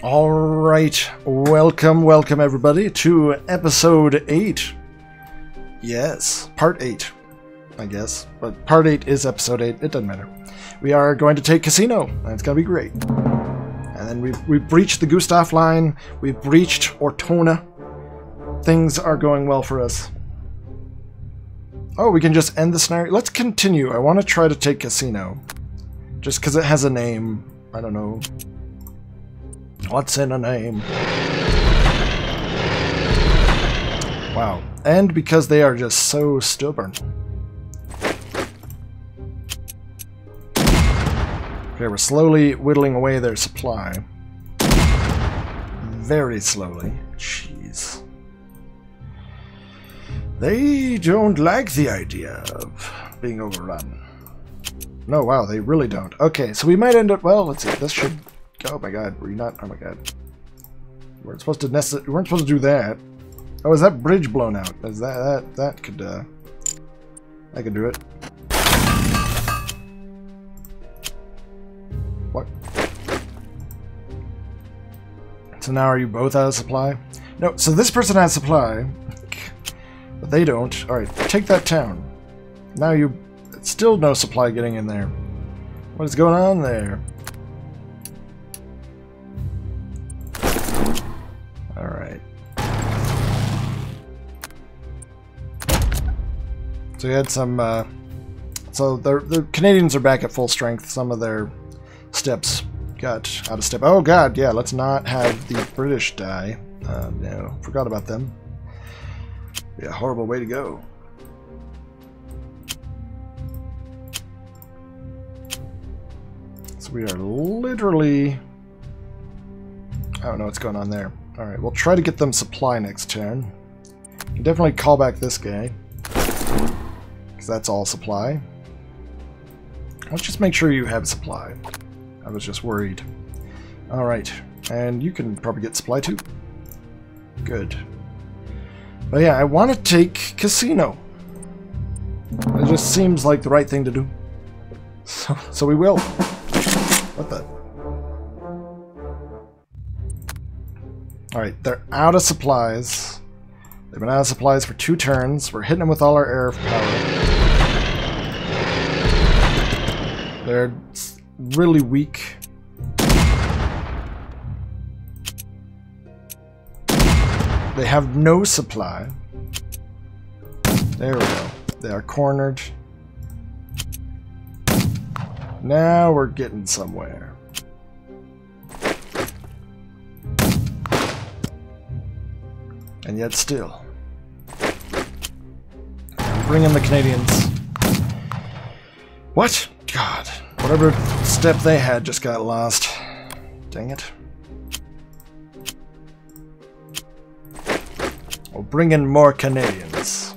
Alright, welcome everybody to episode 8. Yes, part 8, I guess. But part 8 is episode 8, it doesn't matter. We are going to take Casino, and it's going to be great. And then we've breached the Gustav line, we've breached Ortona. Things are going well for us. Oh, we can just end the scenario. Let's continue. I want to try to take Casino. Just because it has a name. I don't know. What's in a name? Wow. And because they are just so stubborn. Okay, we're slowly whittling away their supply. Very slowly. Jeez. They don't like the idea of being overrun. No, wow, they really don't. Okay, so we might end up... Well, let's see. This should... Oh my god, were you not? Oh my god. We weren't supposed to do that. Oh, is that bridge blown out? Is that could I could do it. What? So now are you both out of supply? No, so this person has supply, but they don't. Alright, take that town. Now you still no supply getting in there. What is going on there? Alright. So we had some, so the Canadians are back at full strength. Some of their steps got out of step. Oh god, yeah, let's not have the British die. No, forgot about them. Be a horrible way to go. So we are literally... I don't know what's going on there. Alright, we'll try to get them supply next turn. Can definitely call back this guy. Because that's all supply. Let's just make sure you have supply. I was just worried. Alright, and you can probably get supply too. Good. But yeah, I want to take Casino. It just seems like the right thing to do. So we will. What the... Alright, they're out of supplies. They've been out of supplies for 2 turns. We're hitting them with all our air power. They're really weak. They have no supply. There we go. They are cornered. Now we're getting somewhere. And yet still. Bring in the Canadians. What? God. Whatever step they had just got lost. Dang it. We'll bring in more Canadians.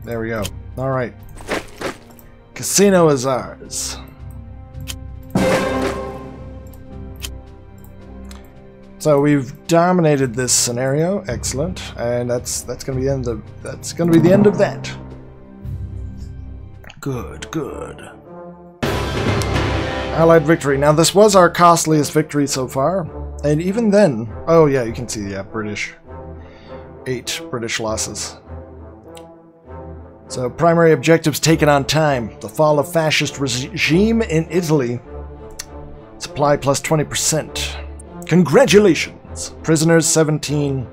There we go. Alright. Casino is ours. So we've dominated this scenario, excellent, and that's gonna be the end of that. Good, good. Allied victory. Now this was our costliest victory so far, and even then, oh yeah, you can see, yeah, British. 8 British losses. So primary objectives taken on time: the fall of fascist regime in Italy. Supply plus 20%. Congratulations! Prisoners 17,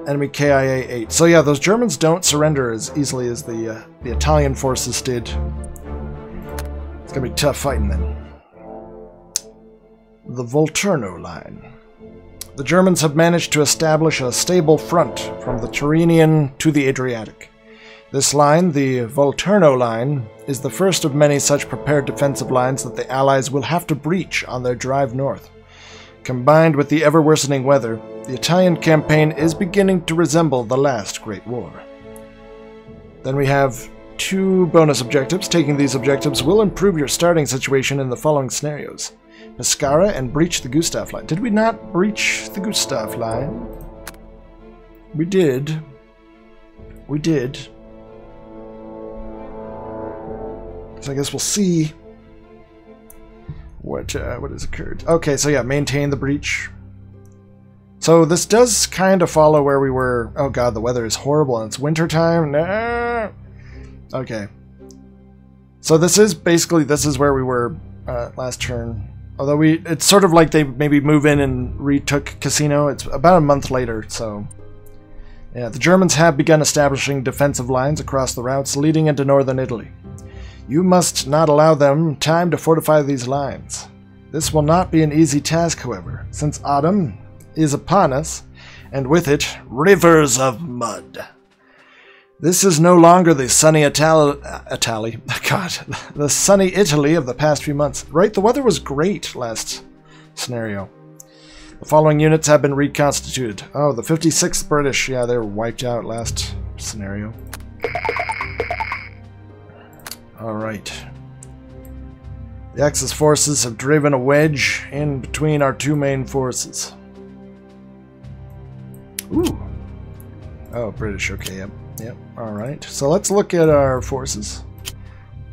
enemy KIA 8. So yeah, those Germans don't surrender as easily as the Italian forces did. It's gonna be tough fighting them. The Volturno line. The Germans have managed to establish a stable front from the Tyrrhenian to the Adriatic. This line, the Volturno line, is the first of many such prepared defensive lines that the Allies will have to breach on their drive north. Combined with the ever-worsening weather, the Italian campaign is beginning to resemble the last Great War. Then we have 2 bonus objectives. Taking these objectives will improve your starting situation in the following scenarios: Pescara and breach the Gustav line. Did we not breach the Gustav line? We did. We did. So I guess we'll see What has occurred? Okay, so yeah, maintain the breach. So this does kind of follow where we were. Oh god, the weather is horrible and it's winter time. No. Okay. So this is where we were last turn. Although it's sort of like they maybe move in and retook Cassino. It's about a month later, so yeah, the Germans have begun establishing defensive lines across the routes leading into northern Italy. You must not allow them time to fortify these lines. This will not be an easy task, however, since autumn is upon us, and with it, rivers of mud. This is no longer the sunny the sunny Italy of the past few months. Right, the weather was great last scenario. The following units have been reconstituted. Oh, the 56th British, yeah, they were wiped out last scenario. Alright. The Axis forces have driven a wedge in between our two main forces. Ooh. Oh, British, okay, yep. Yep, alright. So let's look at our forces.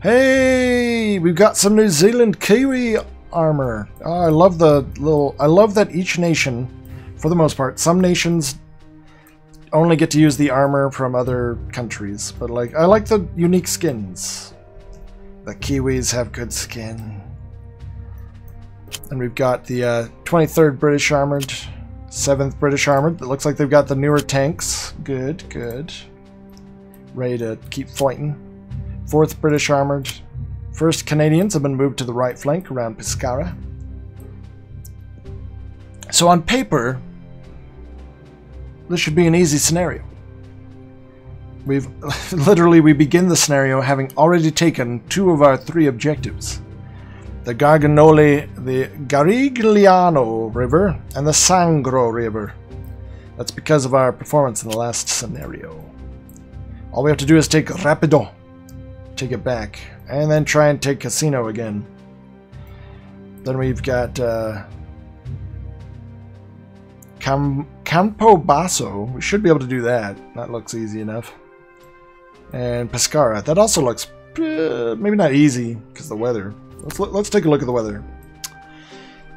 Hey! We've got some New Zealand Kiwi armor. Oh, I love that each nation, for the most part, some nations only get to use the armor from other countries. But I like the unique skins. The Kiwis have good skin. And we've got the 23rd British Armored, 7th British Armored. It looks like they've got the newer tanks. Good, good. Ready to keep fighting. 4th British Armored. 1st Canadians have been moved to the right flank around Pescara. So on paper, this should be an easy scenario. We begin the scenario having already taken 2 of our 3 objectives. The Garigliano River and the Sangro River. That's because of our performance in the last scenario. All we have to do is take Rapido, take it back, and then try and take Cassino again. Then we've got Campobasso. We should be able to do that. That looks easy enough. And Pescara. That also looks maybe not easy because the weather. Let's take a look at the weather.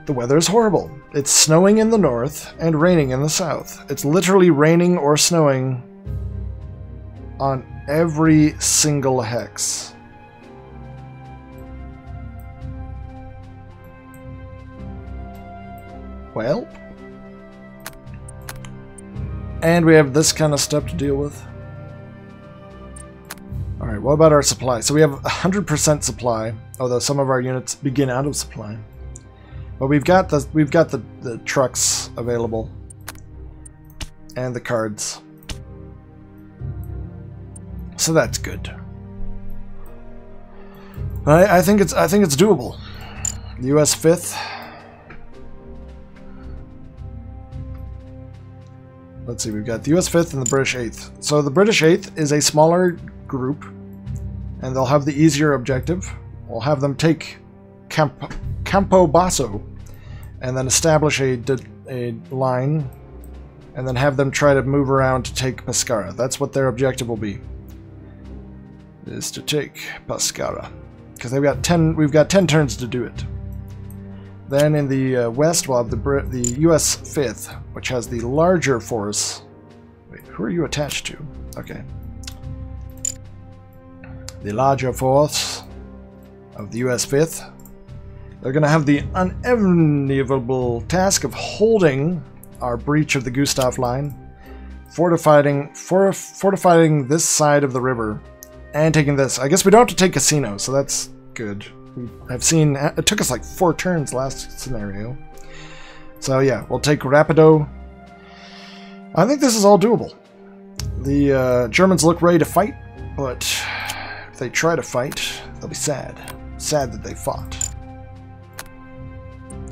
The weather is horrible. It's snowing in the north and raining in the south. It's literally raining or snowing on every single hex. Well, and we have this kind of stuff to deal with. Alright, what about our supply? So we have 100% supply, although some of our units begin out of supply. But we've got the trucks available and the cards. So that's good. But I think it's doable. The US 5th. Let's see, we've got the US 5th and the British 8th. So the British 8th is a smaller group, and they'll have the easier objective. We'll have them take Campobasso, and then establish a line, and then have them try to move around to take Pescara. That's what their objective will be. Is to take Pescara, because we've got 10 turns to do it. Then in the west, we'll have the US 5th, which has the larger force. Wait, who are you attached to? Okay. The larger force of the US 5th. They're going to have the unenviable task of holding our breach of the Gustav line, fortifying this side of the river, and taking this. I guess we don't have to take Cassino, so that's good. I've seen it took us like 4 turns last scenario. So yeah, we'll take Rapido. I think this is all doable. The Germans look ready to fight, but if they try to fight, they'll be sad. Sad that they fought.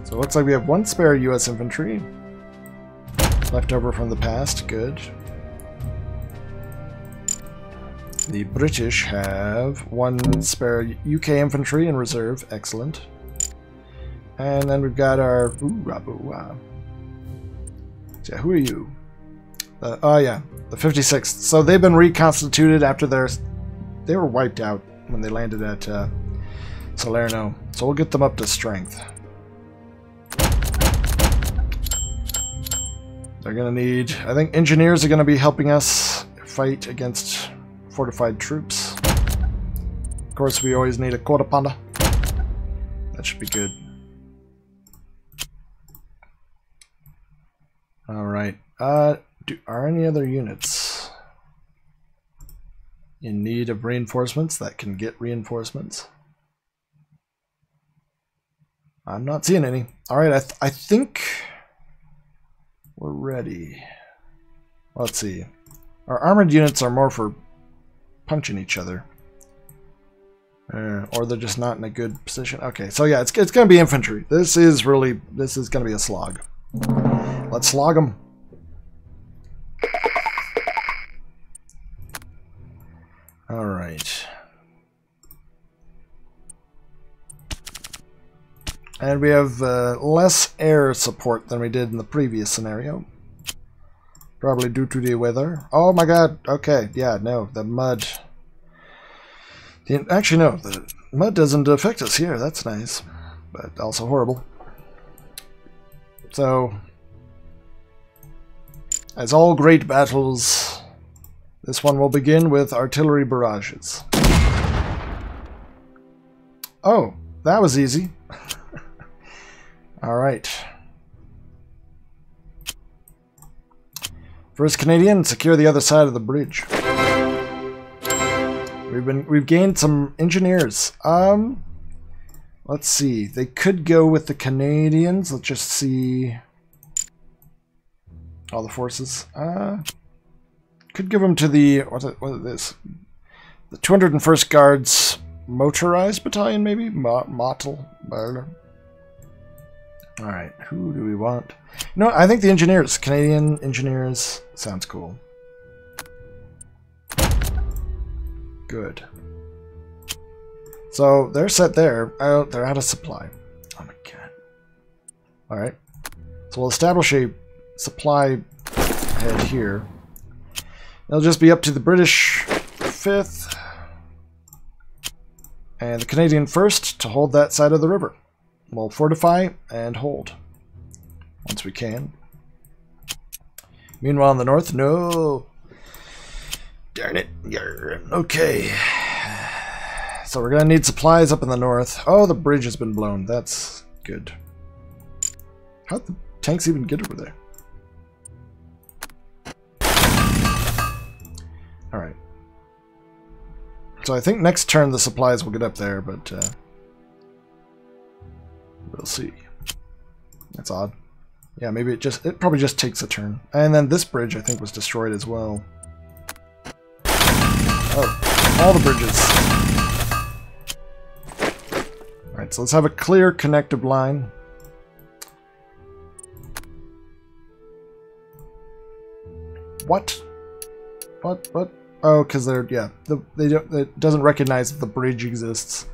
So it looks like we have 1 spare US infantry left over from the past. Good. The British have 1 spare UK infantry in reserve. Excellent. And then we've got our... So who are you? Oh yeah, the 56th. So they've been reconstituted after they were wiped out when they landed at Salerno. So we'll get them up to strength. They're gonna need... I think engineers are gonna be helping us fight against fortified troops. Of course, we always need a quarter pounder. That should be good. Alright. Are any other units in need of reinforcements that can get reinforcements? I'm not seeing any. Alright, I think we're ready. Let's see. Our armored units are more for punching each other. Or they're just not in a good position. Okay, so yeah, it's going to be infantry. This is going to be a slog. Let's slog them. Alright. And we have less air support than we did in the previous scenario. Probably due to the weather. Oh my god, okay, yeah, no, the mud. Actually, no, the mud doesn't affect us here, that's nice. But also horrible. So, as all great battles, this one will begin with artillery barrages. Oh, that was easy. Alright. First Canadian, secure the other side of the bridge. We've gained some engineers. Let's see. They could go with the Canadians. Let's just see all the forces. Could give them to the what is this? The 201st Guards Motorized Battalion, maybe? Mottle. Alright, who do we want? No, I think the engineers. Canadian engineers. Sounds cool. Good. So, they're set there. Oh, they're out of supply. Oh my god. Alright. So we'll establish a supply head here. It'll just be up to the British 5th and the Canadian 1st to hold that side of the river. We'll fortify and hold once we can. Meanwhile, in the north, no. Darn it. Okay. So we're going to need supplies up in the north. Oh, the bridge has been blown. That's good. How'd the tanks even get over there? Alright. So I think next turn the supplies will get up there, but we'll see. That's odd. Yeah, maybe it probably just takes a turn. And then this bridge, I think, was destroyed as well. Oh, all the bridges. Alright, so let's have a clear connective line. What? What? Oh, because they're, yeah, it doesn't recognize that the bridge exists.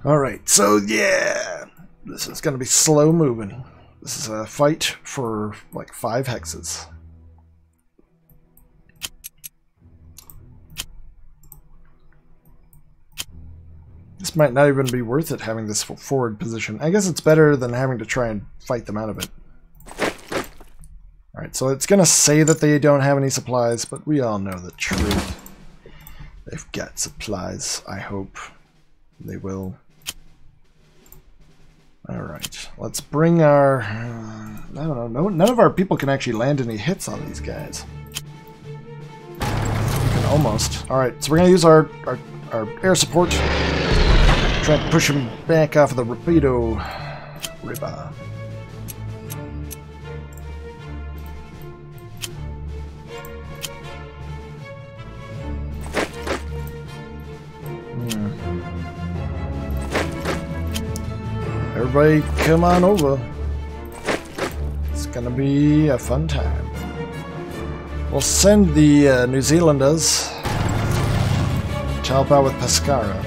Alright, so yeah, this is going to be slow moving. This is a fight for like 5 hexes. This might not even be worth it having this forward position. I guess it's better than having to try and fight them out of it. Alright, so it's going to say that they don't have any supplies, but we all know the truth. They've got supplies, I hope. They will. Alright, let's bring our... I don't know, none of our people can actually land any hits on these guys. We can almost. Alright, so we're going to use our air support. Try to push him back off of the Rapido River. Everybody come on over. It's gonna be a fun time. We'll send the New Zealanders to help out with Pescara.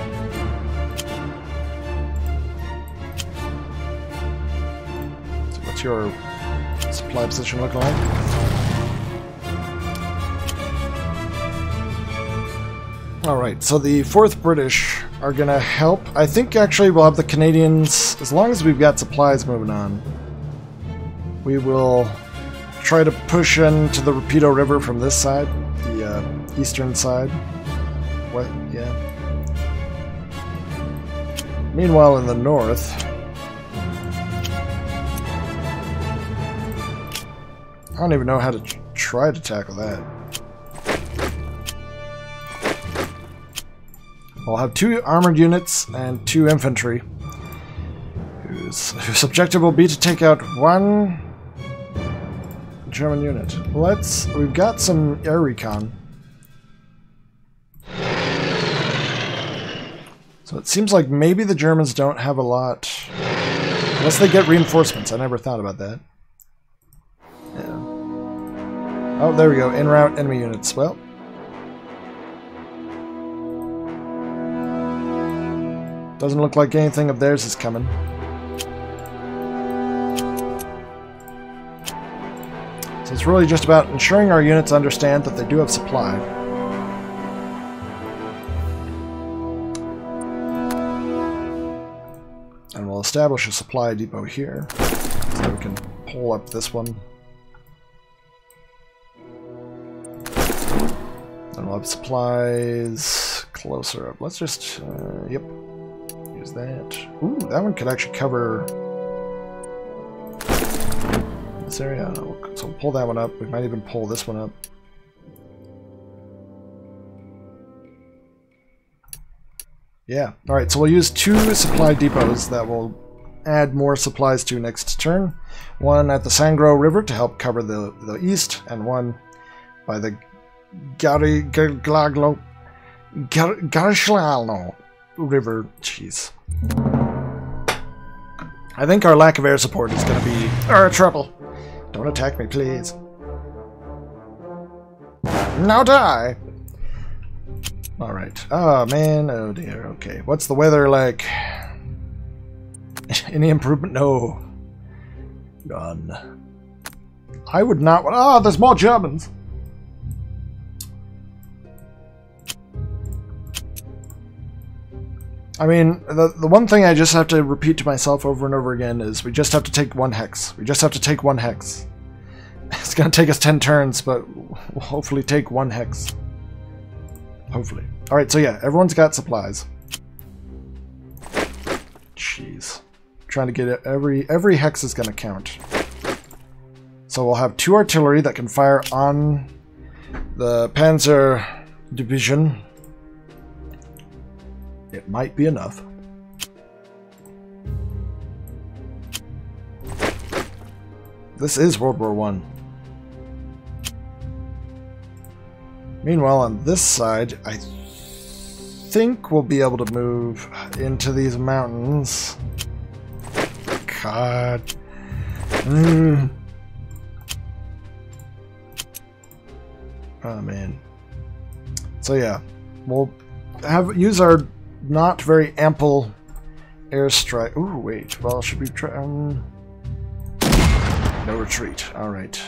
So what's your supply position looking like? Alright, so the 4th British are gonna help. I think actually we'll have the Canadians, as long as we've got supplies moving on, we will try to push into the Rapido River from this side, the eastern side. What? Yeah. Meanwhile, in the north, I don't even know how to try to tackle that. We'll have 2 armored units and 2 infantry, whose objective will be to take out 1 German unit. We've got some air recon. So it seems like maybe the Germans don't have a lot, unless they get reinforcements. I never thought about that. Yeah. Oh, there we go. En route enemy units. Well, doesn't look like anything of theirs is coming. So it's really just about ensuring our units understand that they do have supply. And we'll establish a supply depot here, so we can pull up this one. And we'll have supplies closer up. Let's just, yep, use that. Ooh, that one could actually cover this area. So we'll pull that one up. We might even pull this one up. Yeah. Alright, so we'll use 2 supply depots that will add more supplies to next turn. One at the Sangro River to help cover the east, and one by the Garishlalno River. Jeez. I think our lack of air support is going to be our trouble. Don't attack me, please. Now die! Alright. Oh, man. Oh, dear. Okay. What's the weather like? Any improvement? No. None. I would not... Oh, there's more Germans! I mean, the one thing I just have to repeat to myself over and over again is we just have to take 1 hex. We just have to take 1 hex. It's going to take us 10 turns, but we'll hopefully take 1 hex. Hopefully. Alright, so yeah, everyone's got supplies. Jeez. Trying to get it, every hex is going to count. So we'll have 2 artillery that can fire on the Panzer Division. It might be enough. This is World War I. Meanwhile, on this side, I think we'll be able to move into these mountains. God. Oh, man. So, yeah. We'll use our not very ample airstrike. Ooh, wait. Well, should we try... no retreat. Alright.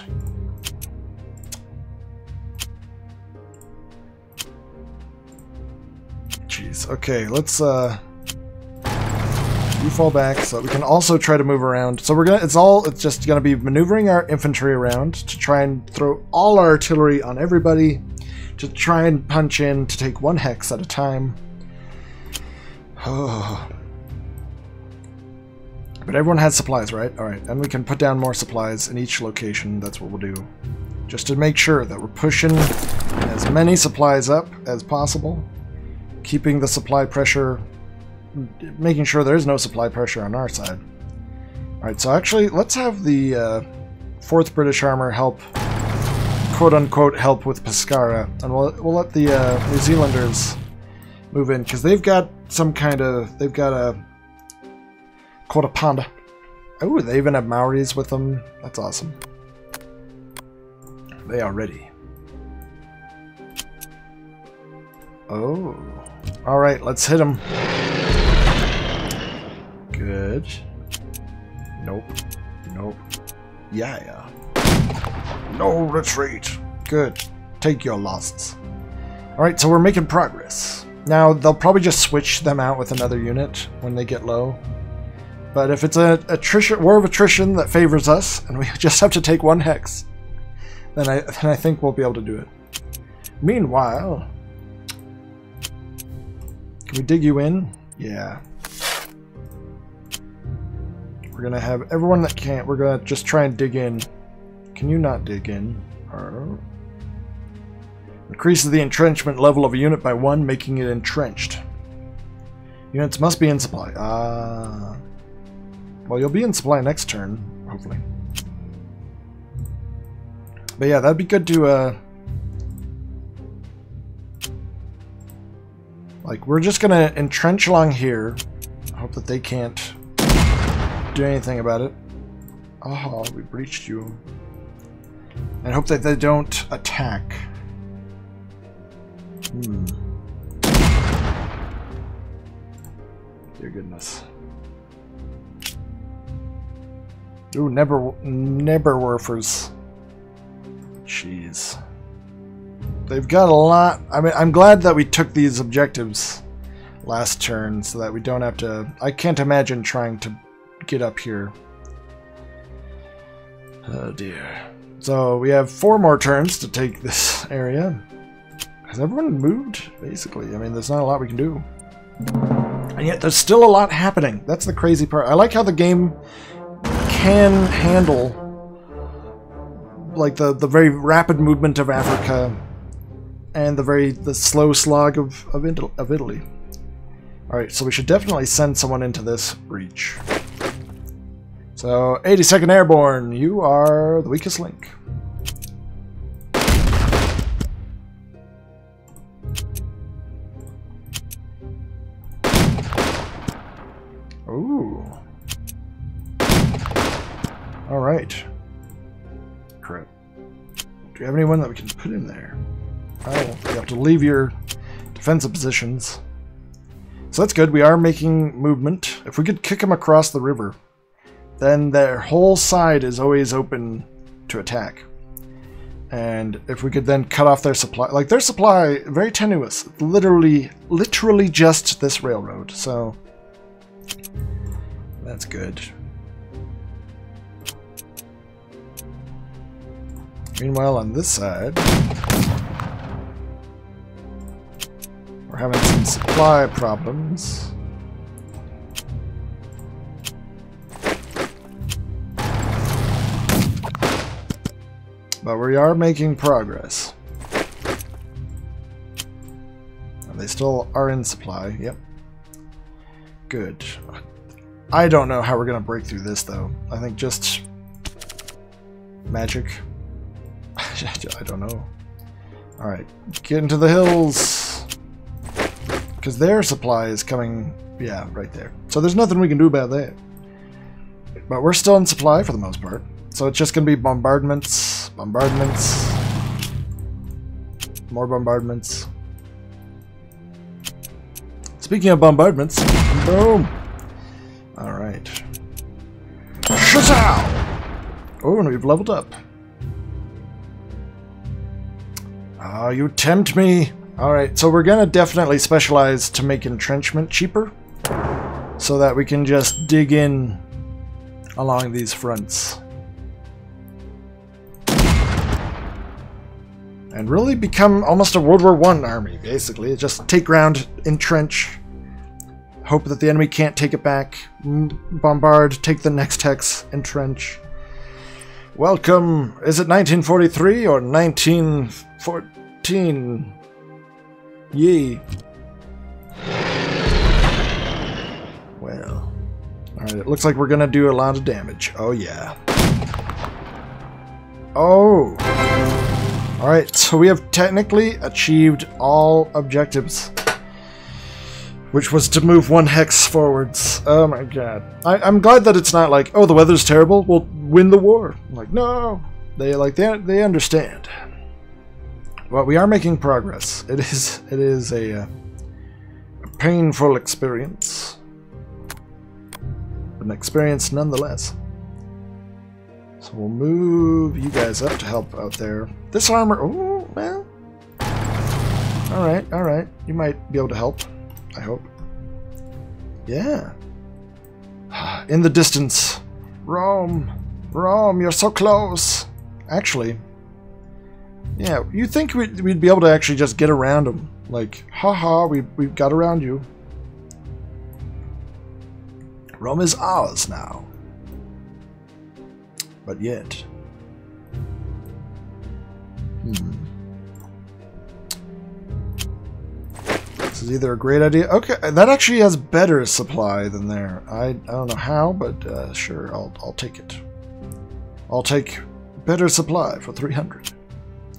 Jeez. Okay, let's you fall back so we can also try to move around. So we're gonna it's just gonna be maneuvering our infantry around to try and throw all our artillery on everybody to try and punch in to take 1 hex at a time. Oh. But everyone has supplies, right? Alright, and we can put down more supplies in each location. That's what we'll do. Just to make sure that we're pushing as many supplies up as possible. Keeping the supply pressure... making sure there's no supply pressure on our side. Alright, so actually, let's have the 4th British Armour help, quote-unquote, help with Pescara. And we'll let the New Zealanders move in, because they've got some kind of... they've got a... Kota Panda. Oh, they even have Maoris with them. That's awesome. They are ready. Oh. Alright, let's hit them. Good. Nope. Nope. Yeah. No retreat. Good. Take your losses. Alright, so we're making progress. Now, they'll probably just switch them out with another unit when they get low. But if it's a war of attrition that favors us, and we just have to take 1 hex, then I think we'll be able to do it. Meanwhile, can we dig you in? Yeah. We're gonna have everyone that can't. We're gonna just try and dig in. Can you not dig in? Increases the entrenchment level of a unit by 1, making it entrenched. Units must be in supply. Well, you'll be in supply next turn, hopefully. But yeah, that'd be good to, like, we're just gonna entrench along here. Hope that they can't do anything about it. Oh, we breached you. And hope that they don't attack. Dear goodness. Ooh, Neberwerfers. Jeez. They've got a lot. I mean, I'm glad that we took these objectives last turn so that we don't have to... I can't imagine trying to get up here. Oh dear. So we have 4 more turns to take this area. Has everyone moved? Basically. I mean, there's not a lot we can do. And yet there's still a lot happening. That's the crazy part. I like how the game can handle like the very rapid movement of Africa and the slow slog of Italy. Alright, so we should definitely send someone into this breach. So, 82nd Airborne, you are the weakest link. Ooh. Alright. Crap. Do you have anyone that we can put in there? Oh, you have to leave your defensive positions. So that's good. We are making movement. If we could kick them across the river, then their whole side is always open to attack. And if we could then cut off their supply, like their supply, very tenuous, literally just this railroad. So that's good. Meanwhile, on this side, we're having some supply problems. But we are making progress. And they still are in supply, yep. Good. I don't know how we're going to break through this, though. I think just magic. I don't know. Alright, get into the hills. Because their supply is coming, yeah, right there. So there's nothing we can do about that. But we're still in supply for the most part. So it's just going to be bombardments, bombardments, more bombardments. Speaking of bombardments, boom! Alright. Shazam! Oh, and we've leveled up. Ah, you tempt me! Alright, so we're gonna definitely specialize to make entrenchment cheaper, so that we can just dig in along these fronts. And really become almost a World War I army, basically. Just take ground, entrench, hope that the enemy can't take it back, bombard, take the next hex, entrench. Welcome! Is it 1943 or 1914? Yee. Well, alright, it looks like we're gonna do a lot of damage. Oh yeah. Oh! Alright, so we have technically achieved all objectives. Which was to move 1 hex forwards. Oh my god. I'm glad that it's not like, oh, the weather's terrible, we'll win the war. I'm like, no. They understand. Well, we are making progress. It is a painful experience. But an experience nonetheless. So we'll move you guys up to help out there. This armor, oh, well. Alright, alright. You might be able to help. I hope. Yeah. In the distance. Rome. Rome, you're so close. Actually. Yeah, you think we'd be able to actually just get around them. Like, haha, we've got around you. Rome is ours now. But yet. This is either a great idea. Okay, that actually has better supply than there. I don't know how, but sure, I'll take it. I'll take better supply for 300.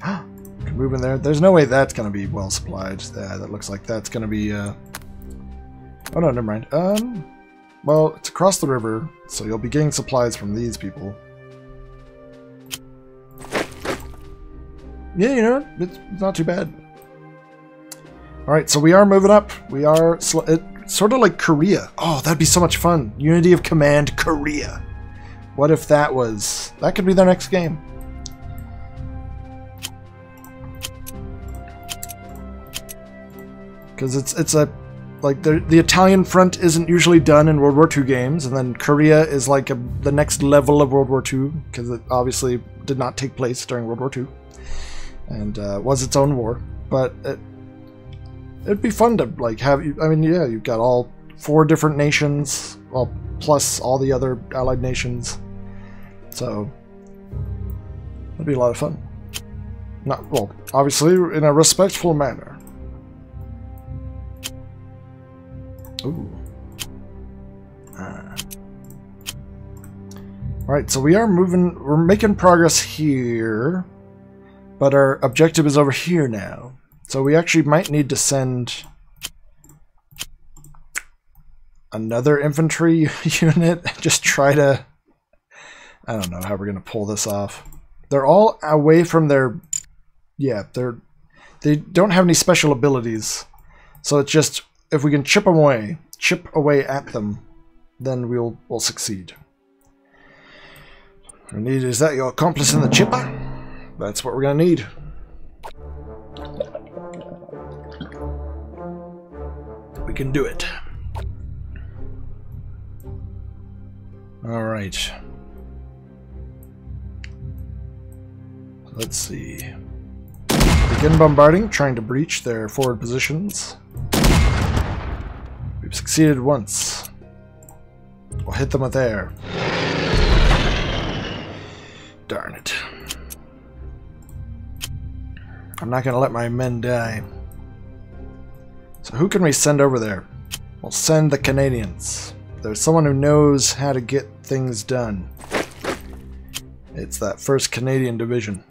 Can move in there. There's no way that's going to be well supplied. That looks like that's going to be... Oh no, never mind. Well, it's across the river, so you'll be getting supplies from these people. Yeah, you know, it's not too bad. Alright, so we are moving up. We are... It's sort of like Korea. Oh, that'd be so much fun. Unity of Command Korea. What if that was... That could be their next game. Because it's a... Like, the Italian front isn't usually done in World War II games, and then Korea is like the next level of World War II, because it obviously did not take place during World War II, and was its own war. But it'd be fun to, like, have... I mean, yeah, you've got all 4 different nations, well, plus all the other allied nations, so it'd be a lot of fun. Not, well, obviously in a respectful manner. Ooh. Alright, so we're making progress here, but our objective is over here now. So we actually might need to send another infantry unit, just try to... I don't know how we're going to pull this off. They're all away from their... Yeah, they don't have any special abilities, so it's just... If we can chip away at them, then we'll succeed. We need, is that your accomplice in the chipper? That's what we're gonna need. We can do it. All right. Let's see. Begin bombarding, trying to breach their forward positions. We've succeeded once. We'll hit them with air. Darn it. I'm not going to let my men die. So who can we send over there? We'll send the Canadians. There's someone who knows how to get things done. It's that 1st Canadian Division.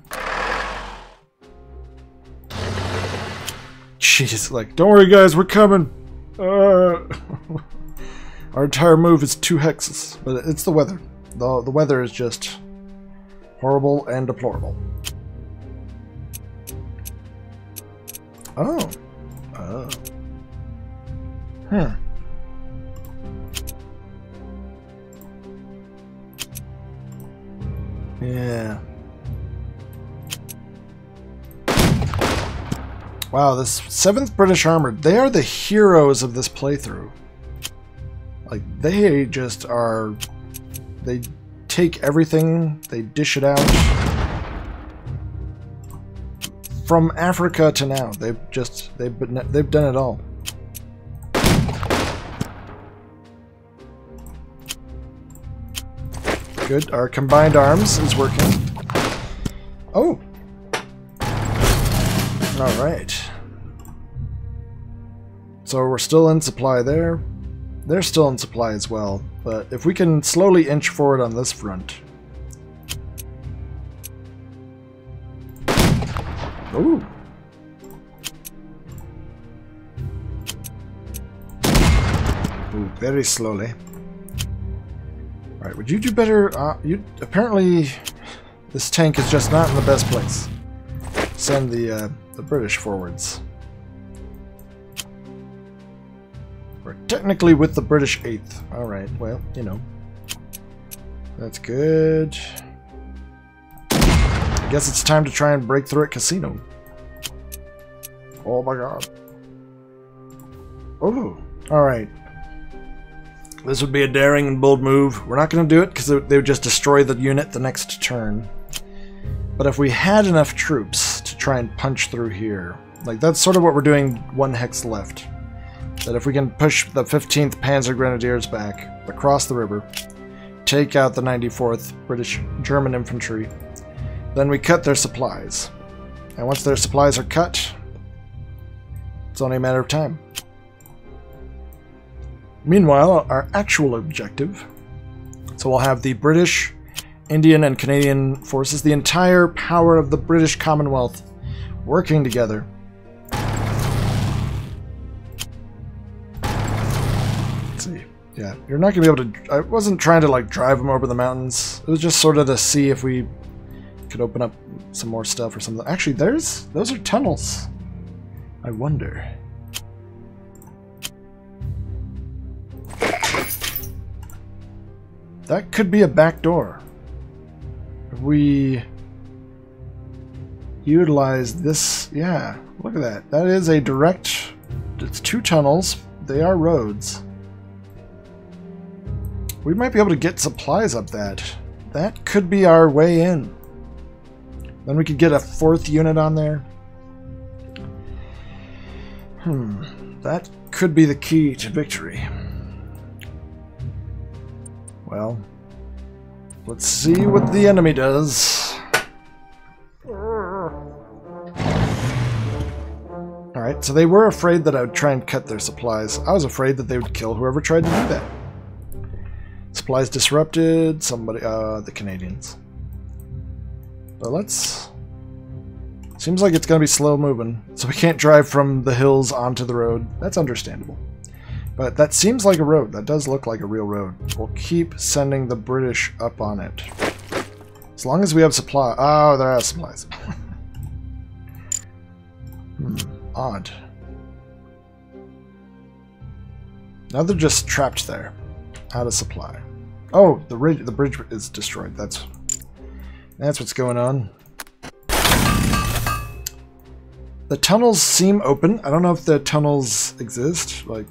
Jeez, like, don't worry guys, we're coming. Our entire move is 2 hexes, but it's the weather. The weather is just horrible and deplorable. Oh. Oh. Yeah. Wow, this 7th British Armored, they are the heroes of this playthrough. Like, they just are... They take everything, they dish it out. From Africa to now, they've done it all. Good, our combined arms is working. Oh! Alright. So we're still in supply there. They're still in supply as well. But if we can slowly inch forward on this front. Ooh. Ooh, very slowly. Alright, would you do better? Apparently, this tank is just not in the best place. Send the British forwards. We're technically with the British 8th. Alright, well, you know. That's good. I guess it's time to try and break through at Casino. Oh my god. Oh, alright. This would be a daring and bold move. We're not going to do it because they would just destroy the unit the next turn. But if we had enough troops to try and punch through here, like that's sort of what we're doing 1 hex left. That if we can push the 15th Panzer Grenadiers back across the river, take out the 94th German infantry, then we cut their supplies. And once their supplies are cut, it's only a matter of time. Meanwhile, our actual objective, so we'll have the British, Indian, and Canadian forces, the entire power of the British Commonwealth working together. Let's see. Yeah, you're not going to be able to... I wasn't trying to like drive them over the mountains. It was just sort of to see if we could open up some more stuff or something. Actually, those are tunnels. I wonder... That could be a back door. If we utilize this, yeah, look at that. That is a direct, it's 2 tunnels. They are roads. We might be able to get supplies up that. That could be our way in. Then we could get a 4th unit on there. That could be the key to victory. Well, let's see what the enemy does. Alright, so they were afraid that I would try and cut their supplies. I was afraid that they would kill whoever tried to do that. Supplies disrupted, somebody, the Canadians. But let's... Seems like it's going to be slow moving, so we can't drive from the hills onto the road. That's understandable. But that seems like a road. That does look like a real road. We'll keep sending the British up on it. As long as we have supply. Oh, there are supplies. Odd. Now they're just trapped there. Out of supply. Oh, the bridge is destroyed. That's what's going on. The tunnels seem open. I don't know if the tunnels exist. Like,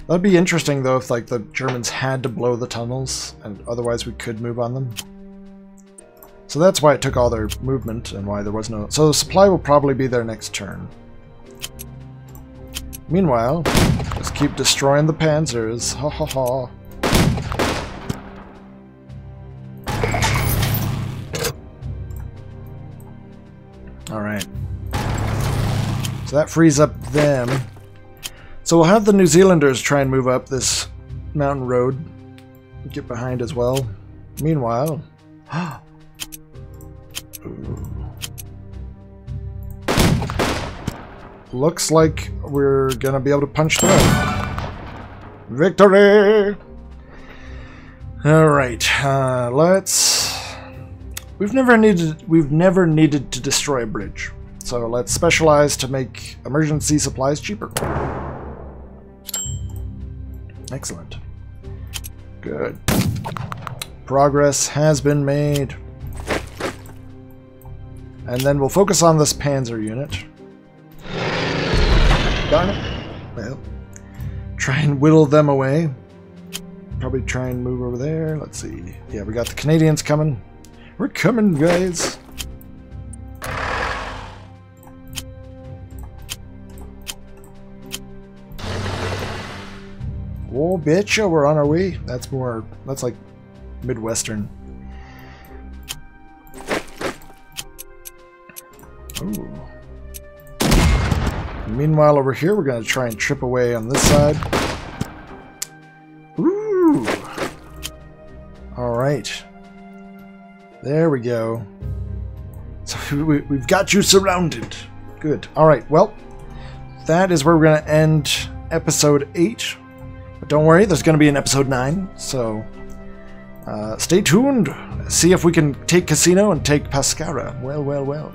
that'd be interesting though if like the Germans had to blow the tunnels, and otherwise we could move on them. So that's why it took all their movement and why there was no... So the supply will probably be their next turn. Meanwhile, just keep destroying the panzers. Ha ha ha. Alright. So that frees up them. So we'll have the New Zealanders try and move up this mountain road. Get behind as well. Meanwhile... Looks like we're gonna be able to punch through. Victory! Alright, let's... We've never needed to destroy a bridge. So let's specialize to make emergency supplies cheaper. Excellent. Good. Progress has been made. And then we'll focus on this Panzer unit. Darn it. Well, try and whittle them away. Probably try and move over there. Let's see. Yeah, we got the Canadians coming. We're coming, guys. Oh, bitch, we're on our way. That's like Midwestern. Ooh. Meanwhile, over here, we're going to try and trip away on this side. Ooh. All right. There we go. So we've got you surrounded. Good. All right. Well, that is where we're going to end episode 8. But don't worry, there's going to be an episode 9. So stay tuned. See if we can take Cassino and take Pescara. Well, well, well.